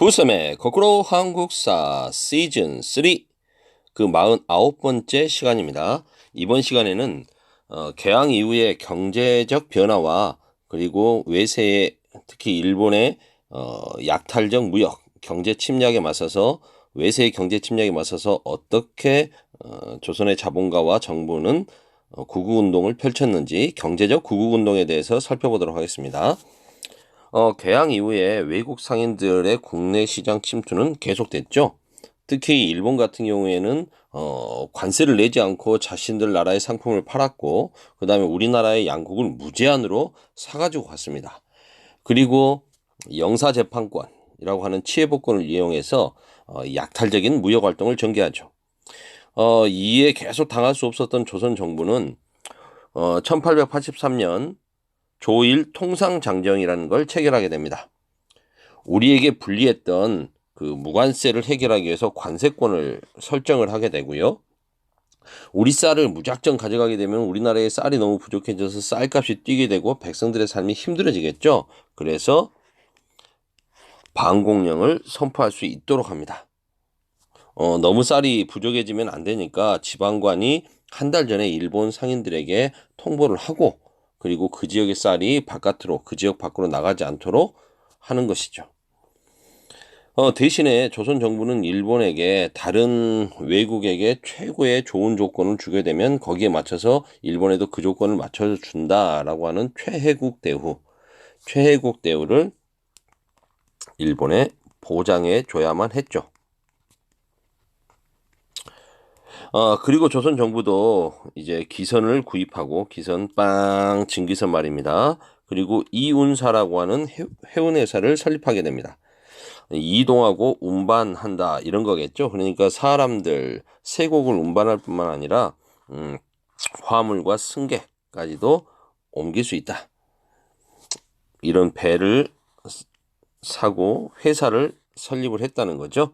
구쌤의 거꾸로 한국사 시즌 3 그 49번째 시간입니다. 이번 시간에는 개항 이후의 경제적 변화와 그리고 외세의 특히 일본의 약탈적 무역 경제 침략에 맞서서 외세의 경제 침략에 맞서서 어떻게 조선의 자본가와 정부는 구국운동을 펼쳤는지 경제적 구국운동에 대해서 살펴보도록 하겠습니다. 개항 이후에 외국 상인들의 국내 시장 침투는 계속됐죠. 특히 일본 같은 경우에는 관세를 내지 않고 자신들 나라의 상품을 팔았고, 그 다음에 우리나라의 양국을 무제한으로 사가지고 갔습니다. 그리고 영사재판권이라고 하는 치해복권을 이용해서 약탈적인 무역 활동을 전개하죠. 이에 계속 당할 수 없었던 조선 정부는 1883년 조일 통상장정이라는 걸 체결하게 됩니다. 우리에게 불리했던 그 무관세를 해결하기 위해서 관세권을 설정을 하게 되고요. 우리 쌀을 무작정 가져가게 되면 우리나라의 쌀이 너무 부족해져서 쌀값이 뛰게 되고 백성들의 삶이 힘들어지겠죠. 그래서 반공령을 선포할 수 있도록 합니다. 너무 쌀이 부족해지면 안 되니까 지방관이 한 달 전에 일본 상인들에게 통보를 하고 그리고 그 지역의 쌀이 바깥으로 그 지역 밖으로 나가지 않도록 하는 것이죠. 대신에 조선 정부는 일본에게 다른 외국에게 최고의 좋은 조건을 주게 되면 거기에 맞춰서 일본에도 그 조건을 맞춰준다라고 하는 최혜국 대우를 일본에 보장해 줘야만 했죠. 그리고 조선 정부도 이제 기선을 구입하고 기선 증기선 말입니다. 그리고 이운사라고 하는 해운 회사를 설립하게 됩니다. 이동하고 운반한다 이런 거겠죠. 그러니까 사람들 세곡을 운반할 뿐만 아니라 화물과 승객까지도 옮길 수 있다. 이런 배를 사고 회사를 설립을 했다는 거죠.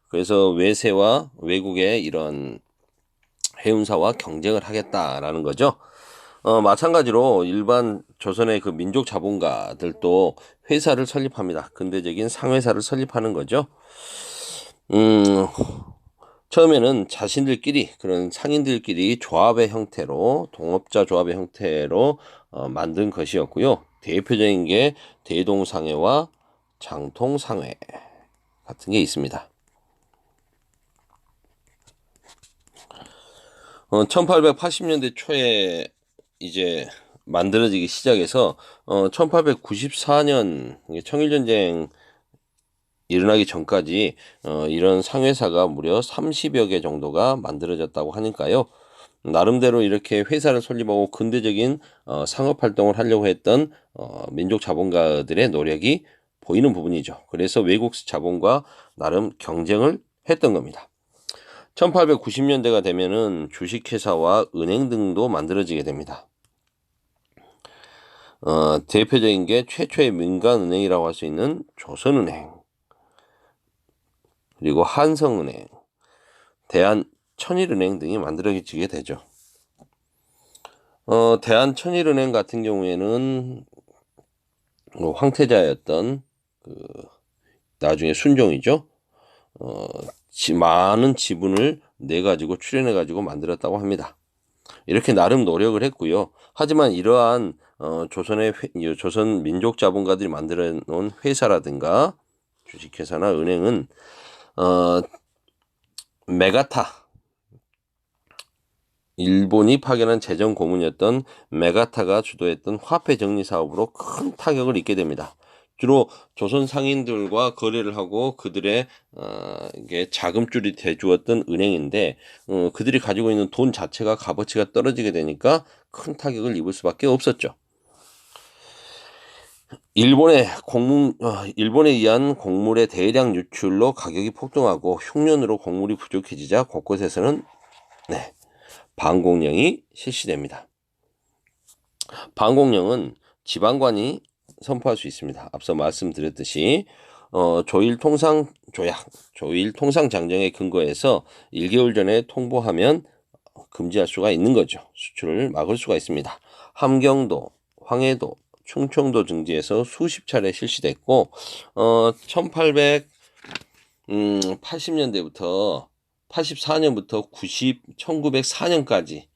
그래서 외세와 외국의 이런 해운사와 경쟁을 하겠다라는 거죠. 마찬가지로 일반 조선의 그 민족 자본가들도 회사를 설립합니다. 근대적인 상회사를 설립하는 거죠. 처음에는 자신들끼리 그런 상인들끼리 조합의 형태로 동업자 조합의 형태로 만든 것이었고요. 대표적인 게 대동상회와 장통상회 같은 게 있습니다. 1880년대 초에 이제 만들어지기 시작해서 1894년 청일전쟁 일어나기 전까지 이런 상회사가 무려 30여 개 정도가 만들어졌다고 하니까요. 나름대로 이렇게 회사를 설립하고 근대적인 상업 활동을 하려고 했던 민족 자본가들의 노력이 보이는 부분이죠. 그래서 외국 자본과 나름 경쟁을 했던 겁니다. 1890년대가 되면은 주식회사와 은행 등도 만들어지게 됩니다. 대표적인 게 최초의 민간은행이라고 할 수 있는 조선은행, 그리고 한성은행, 대한천일은행 등이 만들어지게 되죠. 대한천일은행 같은 경우에는 황태자였던 나중에 순종이죠. 많은 지분을 내가지고 출연해가지고 만들었다고 합니다. 이렇게 나름 노력을 했고요. 하지만 이러한 조선 민족 자본가들이 만들어 놓은 회사라든가 주식회사나 은행은 메가타, 일본이 파견한 재정 고문이었던 메가타가 주도했던 화폐 정리 사업으로 큰 타격을 입게 됩니다. 주로 조선 상인들과 거래를 하고 그들의 이게 자금줄이 돼주었던 은행인데 그들이 가지고 있는 돈 자체가 값어치가 떨어지게 되니까 큰 타격을 입을 수밖에 없었죠. 일본에 의한 곡물의 대량 유출로 가격이 폭등하고 흉년으로 곡물이 부족해지자 곳곳에서는 반공령이 실시됩니다. 반공령은 지방관이 선포할 수 있습니다. 앞서 말씀드렸듯이 조일 통상장정에 근거해서 1개월 전에 통보하면 금지할 수가 있는 거죠. 수출을 막을 수가 있습니다. 함경도, 황해도, 충청도 등지에서 수십 차례 실시됐고 1800 80년대부터 84년부터 1904년까지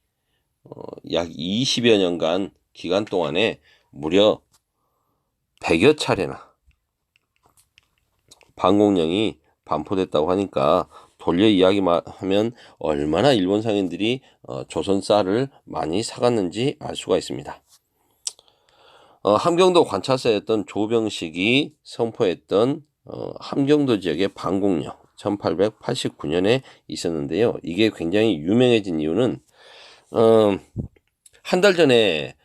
약 20여 년간 기간 동안에 무려 100여 차례나 반공령이 반포됐다고 하니까 돌려 이야기하면 얼마나 일본 상인들이 조선 쌀을 많이 사갔는지 알 수가 있습니다. 함경도 관찰사였던 조병식이 선포했던 함경도 지역의 반공령 1889년에 있었는데요. 이게 굉장히 유명해진 이유는 한 달 전에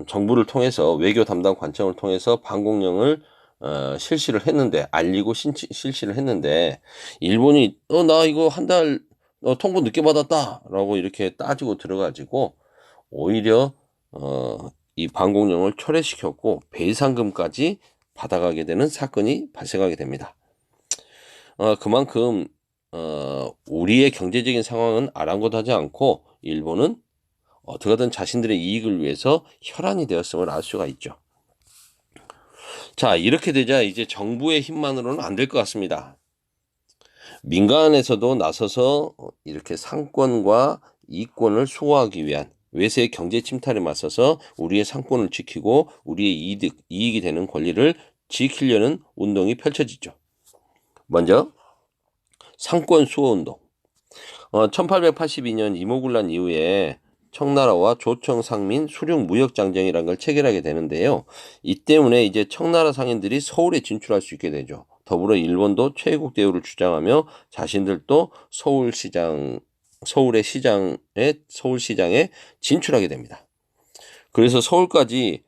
정부를 통해서 외교 담당 관청을 통해서 반공령을 실시를 했는데 알리고 실시를 했는데 일본이 나 이거 한 달 통보 늦게 받았다 라고 이렇게 따지고 들어가지고 오히려 이 반공령을 철회시켰고 배상금까지 받아가게 되는 사건이 발생하게 됩니다. 그만큼 우리의 경제적인 상황은 아랑곳하지 않고 일본은 어떻게든 자신들의 이익을 위해서 혈안이 되었음을 알 수가 있죠. 자, 이렇게 되자 이제 정부의 힘만으로는 안 될 것 같습니다. 민간에서도 나서서 이렇게 상권과 이권을 수호하기 위한 외세의 경제 침탈에 맞서서 우리의 상권을 지키고 우리의 이익이 되는 권리를 지키려는 운동이 펼쳐지죠. 먼저 상권 수호 운동. 1882년 이모군란 이후에 청나라와 조청 상민 수륙 무역 장정이라는 걸 체결하게 되는데요. 이 때문에 이제 청나라 상인들이 서울에 진출할 수 있게 되죠. 더불어 일본도 최국 대우를 주장하며 자신들도 서울의 서울시장에 진출하게 됩니다. 그래서 서울까지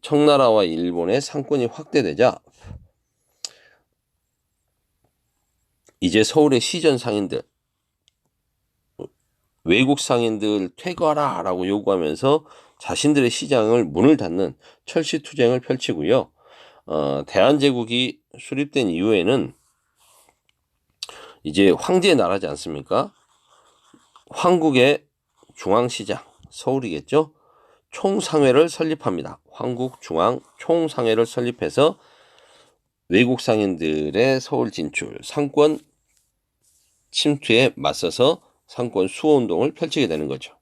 청나라와 일본의 상권이 확대되자 이제 서울의 시전 상인들 외국 상인들 퇴거하라 라고 요구하면서 자신들의 시장을 문을 닫는 철시투쟁을 펼치고요. 대한제국이 수립된 이후에는 이제 황제의 나라지 않습니까? 황국의 중앙시장, 서울이겠죠? 총상회를 설립합니다. 황국중앙 총상회를 설립해서 외국 상인들의 서울 진출, 상권 침투에 맞서서 상권 수호운동을 펼치게 되는 거죠.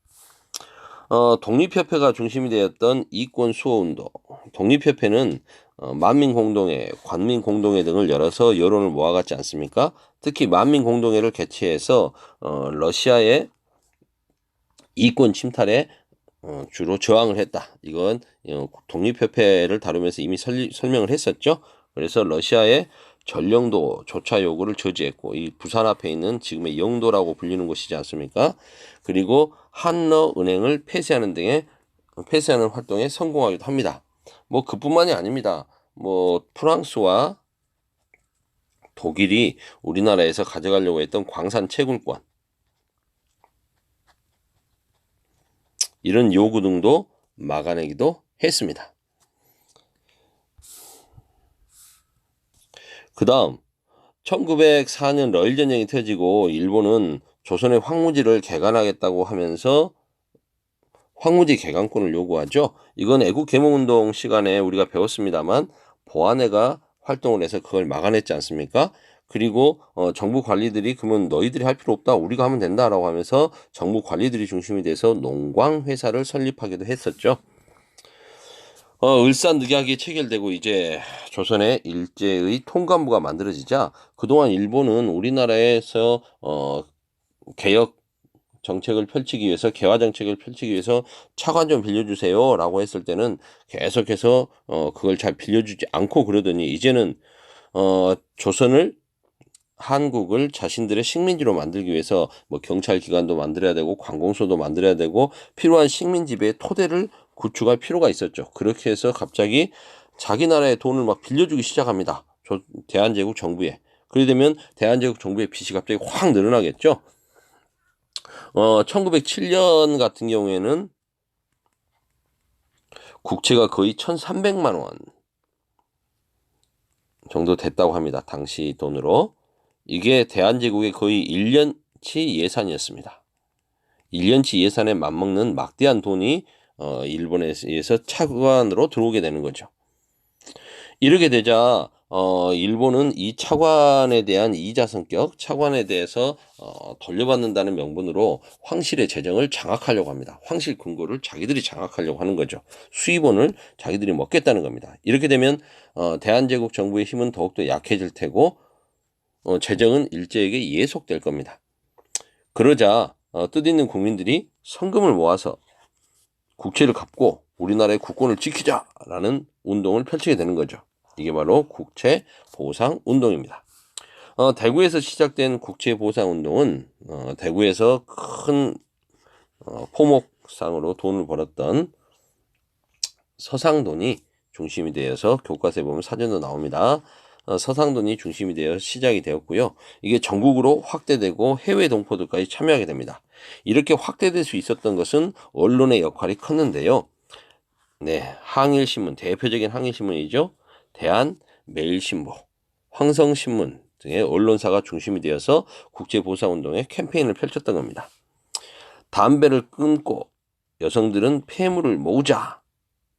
독립협회가 중심이 되었던 이권 수호운동. 독립협회는 만민공동회, 관민공동회 등을 열어서 여론을 모아갔지 않습니까? 특히 만민공동회를 개최해서 러시아의 이권 침탈에 주로 저항을 했다. 이건 독립협회를 다루면서 이미 설명을 했었죠. 그래서 러시아의 전령도 조차 요구를 저지했고 이 부산 앞에 있는 지금의 영도라고 불리는 곳이지 않습니까? 그리고 한러은행을 폐쇄하는 활동에 성공하기도 합니다. 뭐 그뿐만이 아닙니다. 뭐 프랑스와 독일이 우리나라에서 가져가려고 했던 광산 채굴권 이런 요구 등도 막아내기도 했습니다. 그 다음 1904년 러일전쟁이 터지고 일본은 조선의 황무지를 개간하겠다고 하면서 황무지 개간권을 요구하죠. 이건 애국개몽운동 시간에 우리가 배웠습니다만 보안회가 활동을 해서 그걸 막아냈지 않습니까? 그리고 정부 관리들이 그러면 너희들이 할 필요 없다 우리가 하면 된다라고 하면서 정부 관리들이 중심이 돼서 농광회사를 설립하기도 했었죠. 을사늑약이 체결되고 이제 조선의 일제의 통감부가 만들어지자 그동안 일본은 우리나라에서 개혁 정책을 펼치기 위해서 개화 정책을 펼치기 위해서 차관 좀 빌려주세요 라고 했을 때는 계속해서 그걸 잘 빌려주지 않고 그러더니 이제는 한국을 자신들의 식민지로 만들기 위해서 뭐 경찰 기관도 만들어야 되고 관공서도 만들어야 되고 필요한 식민지배의 토대를 구축할 필요가 있었죠. 그렇게 해서 갑자기 자기 나라의 돈을 막 빌려주기 시작합니다. 대한제국 정부에. 그러게 되면 대한제국 정부의 빚이 갑자기 확 늘어나겠죠. 1907년 같은 경우에는 국채가 거의 1,300만 원 정도 됐다고 합니다. 당시 돈으로. 이게 대한제국의 거의 1년치 예산이었습니다. 1년치 예산에 맞먹는 막대한 돈이 일본에 의해서 차관으로 들어오게 되는 거죠. 이렇게 되자 일본은 이 차관에 대한 이자 성격, 차관에 대해서 돌려받는다는 명분으로 황실의 재정을 장악하려고 합니다. 황실 금고를 자기들이 장악하려고 하는 거죠. 수입원을 자기들이 먹겠다는 겁니다. 이렇게 되면 대한제국 정부의 힘은 더욱더 약해질 테고 재정은 일제에게 예속될 겁니다. 그러자 뜻있는 국민들이 성금을 모아서 국채를 갚고 우리나라의 국권을 지키자라는 운동을 펼치게 되는 거죠. 이게 바로 국채 보상 운동입니다. 대구에서 시작된 국채 보상 운동은 대구에서 큰 포목상으로 돈을 벌었던 서상돈이 중심이 되어서 교과서에 보면 사전도 나옵니다. 서상돈이 중심이 되어 시작이 되었고요. 이게 전국으로 확대되고 해외 동포들까지 참여하게 됩니다. 이렇게 확대될 수 있었던 것은 언론의 역할이 컸는데요. 네, 항일신문, 대표적인 항일신문이죠. 대한매일신보, 황성신문 등의 언론사가 중심이 되어서 국제보상운동의 캠페인을 펼쳤던 겁니다. 담배를 끊고 여성들은 폐물을 모으자,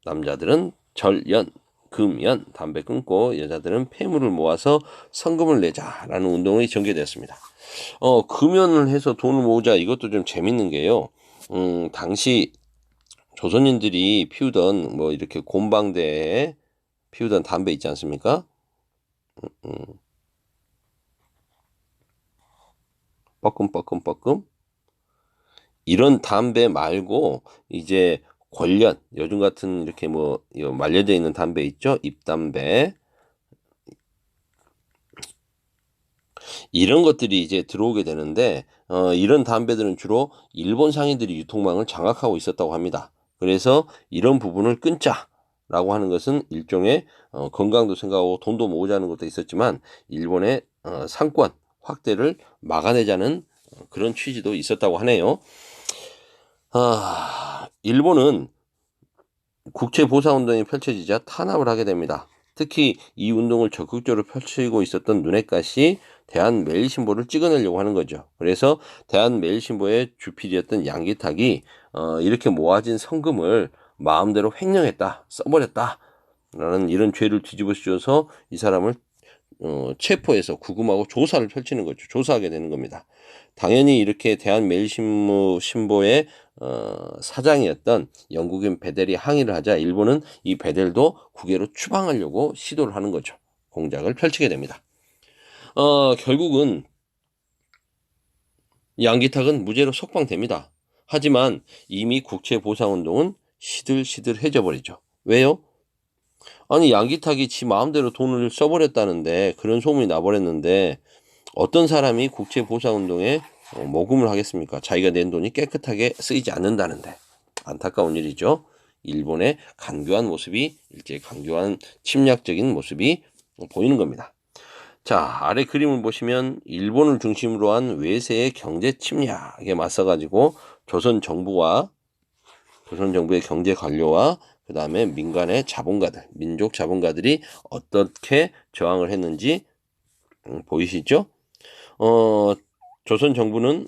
남자들은 절연, 금연, 담배 끊고 여자들은 폐물을 모아서 성금을 내자라는 운동이 전개되었습니다. 금연을 해서 돈을 모으자, 이것도 좀 재밌는 게요. 당시 조선인들이 피우던 뭐 이렇게 곰방대에 피우던 담배 있지 않습니까? 뻐끔뻐끔뻐끔 이런 담배 말고 이제 권련, 요즘 같은 이렇게 뭐 말려져 있는 담배 있죠? 잎담배. 이런 것들이 이제 들어오게 되는데 이런 담배들은 주로 일본 상인들이 유통망을 장악하고 있었다고 합니다. 그래서 이런 부분을 끊자라고 하는 것은 일종의 건강도 생각하고 돈도 모으자는 것도 있었지만 일본의 상권 확대를 막아내자는 그런 취지도 있었다고 하네요. 일본은 국채 보상 운동이 펼쳐지자 탄압을 하게 됩니다. 특히 이 운동을 적극적으로 펼치고 있었던 눈엣갓이 대한매일신보를 찍어내려고 하는 거죠. 그래서 대한매일신보의 주필이었던 양기탁이 이렇게 모아진 성금을 마음대로 횡령했다, 써버렸다 라는 이런 죄를 뒤집어 씌워서 이 사람을 체포해서 구금하고 조사를 펼치는 거죠. 조사하게 되는 겁니다. 당연히 이렇게 대한매일신보의 사장이었던 영국인 베델이 항의를 하자 일본은 이 베델도 국외로 추방하려고 시도를 하는 거죠. 공작을 펼치게 됩니다. 결국은 양기탁은 무죄로 석방됩니다. 하지만 이미 국채보상운동은 시들시들해져 버리죠. 왜요? 아니 양기탁이 지 마음대로 돈을 써버렸다는데 그런 소문이 나버렸는데 어떤 사람이 국채보상운동에 모금을 하겠습니까? 자기가 낸 돈이 깨끗하게 쓰이지 않는다는데 안타까운 일이죠. 일본의 간교한 모습이 일제의 간교한 침략적인 모습이 보이는 겁니다. 자, 아래 그림을 보시면 일본을 중심으로 한 외세의 경제 침략에 맞서가지고 조선 정부의 경제 관료와 그 다음에 민간의 자본가들, 민족 자본가들이 어떻게 저항을 했는지 보이시죠? 조선 정부는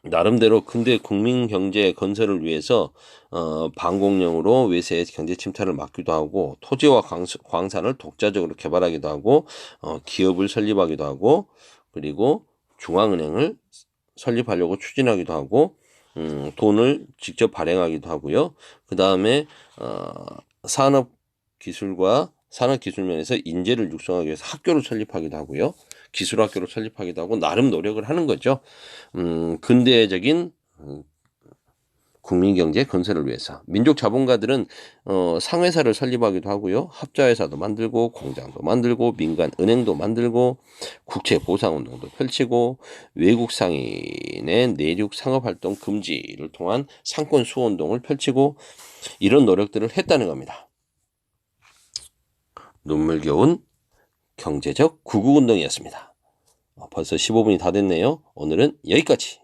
나름대로 근대 국민 경제 건설을 위해서 방공령으로 외세의 경제 침탈을 막기도 하고 토지와 광산을 독자적으로 개발하기도 하고 기업을 설립하기도 하고 그리고 중앙은행을 설립하려고 추진하기도 하고 돈을 직접 발행하기도 하고요. 그 다음에 산업기술면에서 인재를 육성하기 위해서 학교를 설립하기도 하고요. 기술학교를 설립하기도 하고 나름 노력을 하는 거죠. 근대적인 국민경제 건설을 위해서 민족 자본가들은 상회사를 설립하기도 하고요. 합자회사도 만들고 공장도 만들고 민간 은행도 만들고 국채 보상운동도 펼치고 외국 상인의 내륙 상업활동 금지를 통한 상권 수호운동을 펼치고 이런 노력들을 했다는 겁니다. 눈물겨운 경제적 구국운동이었습니다. 벌써 15분이 다 됐네요. 오늘은 여기까지.